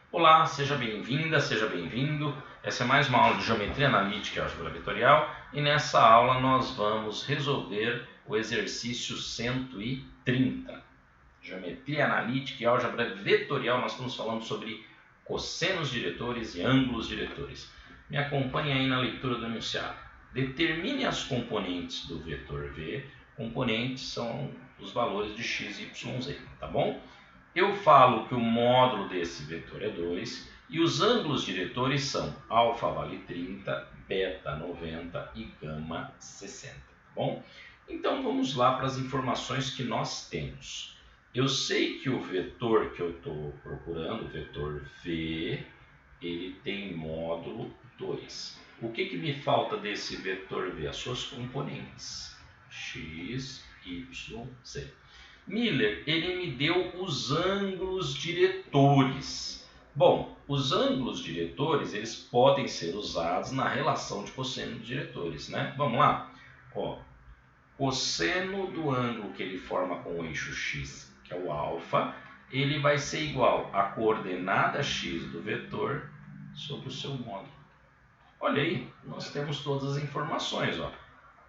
Olá, seja bem-vinda, seja bem-vindo. Essa é mais uma aula de Geometria Analítica e Álgebra Vetorial e nessa aula nós vamos resolver o exercício 130. Geometria Analítica e Álgebra Vetorial, nós estamos falando sobre cossenos diretores e ângulos diretores. Me acompanhe aí na leitura do enunciado. Determine as componentes do vetor V. Componentes são os valores de x, y, z, tá bom? Eu falo que o módulo desse vetor é 2 e os ângulos diretores são alfa vale 30, beta 90 e gama 60, tá bom? Então vamos lá para as informações que nós temos. Eu sei que o vetor que eu estou procurando, o vetor V, ele tem módulo 2. O que me falta desse vetor V? As suas componentes, x, y, z. Miller, ele me deu os ângulos diretores. Bom, os ângulos diretores, eles podem ser usados na relação de cosseno diretores, né? Vamos lá? Ó, cosseno do ângulo que ele forma com o eixo x, que é o alfa, ele vai ser igual à coordenada x do vetor sobre o seu módulo. Olha aí, nós temos todas as informações. Ó.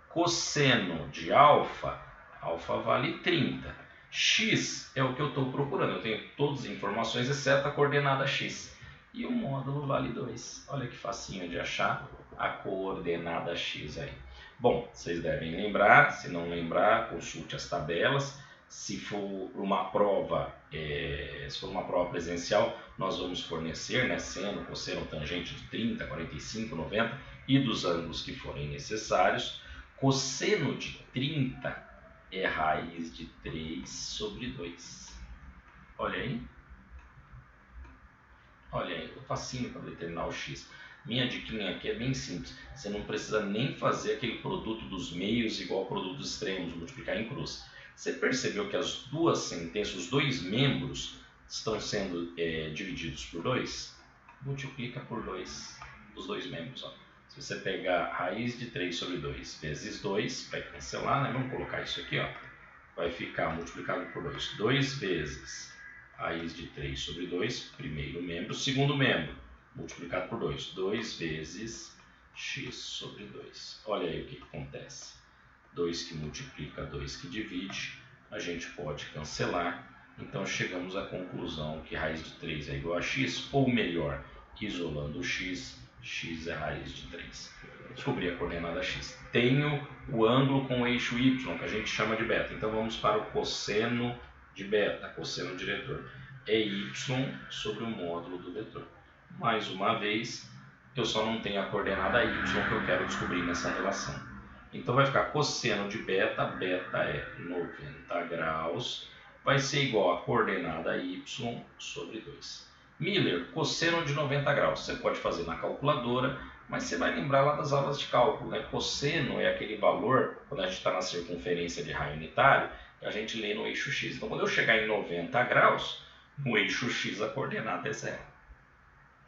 Cosseno de alfa, alfa vale 30. X é o que eu estou procurando, eu tenho todas as informações exceto a coordenada x. E o módulo vale 2. Olha que facinho de achar a coordenada x aí. Bom, vocês devem lembrar, se não lembrar, consulte as tabelas. Se for uma prova, presencial, nós vamos fornecer, né, seno, cosseno, tangente de 30, 45, 90 e dos ângulos que forem necessários. Cosseno de 30 é raiz de 3 sobre 2. Olha aí. Olha aí, facinho para determinar o x. Minha diquinha aqui é bem simples. Você não precisa nem fazer aquele produto dos meios igual ao produto dos extremos, multiplicar em cruz. Você percebeu que as duas sentenças, os dois membros, estão sendo divididos por 2? Multiplica por 2 os dois membros. Ó. Se você pegar raiz de 3 sobre 2 vezes 2, vai cancelar, né? Vamos colocar isso aqui, ó. Vai ficar multiplicado por 2. 2 vezes raiz de 3 sobre 2, primeiro membro. Segundo membro, multiplicado por 2. 2 vezes x sobre 2. Olha aí o que acontece. 2 que multiplica, 2 que divide. A gente pode cancelar. Então chegamos à conclusão que raiz de 3 é igual a x, ou melhor, isolando o x, x é raiz de 3. Descobri a coordenada x. Tenho o ângulo com o eixo y, que a gente chama de beta. Então vamos para o cosseno de beta, cosseno diretor. É y sobre o módulo do vetor. Mais uma vez, eu só não tenho a coordenada y que eu quero descobrir nessa relação. Então vai ficar cosseno de beta, beta é 90 graus, vai ser igual a coordenada y sobre 2. Miller, cosseno de 90 graus, você pode fazer na calculadora, mas você vai lembrar lá das aulas de cálculo, né? Cosseno é aquele valor, quando a gente está na circunferência de raio unitário, que a gente lê no eixo x. Então quando eu chegar em 90 graus, no eixo x a coordenada é 0.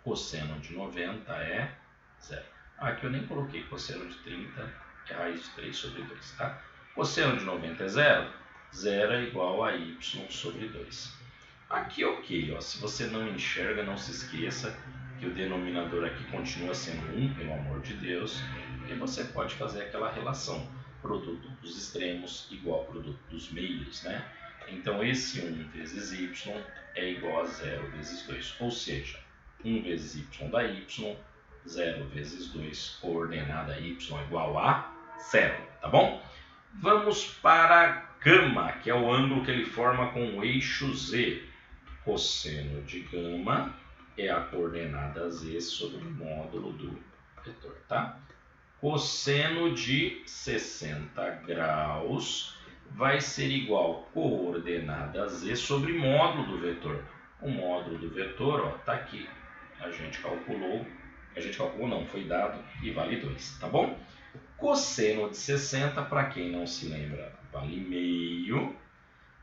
Cosseno de 90 é 0. Aqui eu nem coloquei cosseno de 30, é raiz de 3 sobre 2, tá? Cosseno de 90 é 0, 0 é igual a y sobre 2. Aqui ok, ó, se você não enxerga, não se esqueça que o denominador aqui continua sendo 1, pelo amor de Deus, e você pode fazer aquela relação, produto dos extremos igual ao produto dos meios, né? Então esse 1 vezes y é igual a 0 vezes 2, ou seja, 1 vezes y dá y, 0 vezes 2, coordenada y igual a 0, tá bom? Vamos para gama, que é o ângulo que ele forma com o eixo z. Cosseno de gama é a coordenada z sobre o módulo do vetor, tá? Cosseno de 60 graus vai ser igual a coordenada z sobre módulo do vetor. O módulo do vetor está aqui. A gente calculou não, foi dado e vale 2, tá bom? Cosseno de 60, para quem não se lembra, vale meio.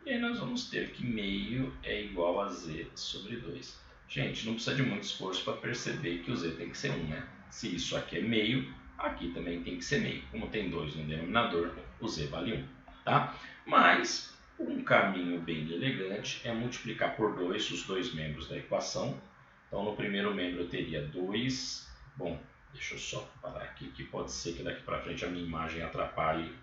E aí nós vamos ter que meio é igual a z sobre 2. Gente, não precisa de muito esforço para perceber que o z tem que ser 1, né? Se isso aqui é meio, aqui também tem que ser meio. Como tem 2 no denominador, o z vale 1, tá? Mas um caminho bem elegante é multiplicar por 2 os dois membros da equação. Então, no primeiro membro eu teria 2. Bom, deixa eu só parar aqui, que pode ser que daqui para frente a minha imagem atrapalhe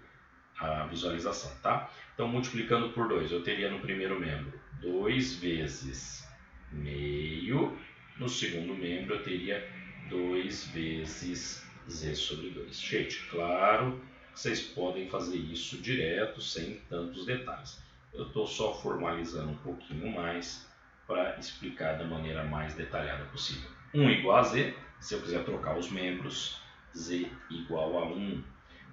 a visualização, tá? Então, multiplicando por 2, eu teria no primeiro membro 2 vezes meio. No segundo membro, eu teria 2 vezes z sobre 2. Gente, claro, vocês podem fazer isso direto, sem tantos detalhes. Eu estou só formalizando um pouquinho mais para explicar da maneira mais detalhada possível. 1 igual a z, se eu quiser trocar os membros, z igual a 1.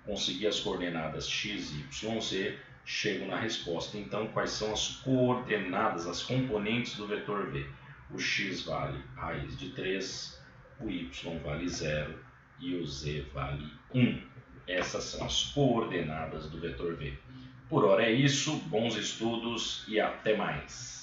Consegui as coordenadas x, y, z, chego na resposta. Então, quais são as coordenadas, as componentes do vetor v? O x vale raiz de 3, o y vale 0 e o z vale 1. Essas são as coordenadas do vetor v. Por hora é isso, bons estudos e até mais!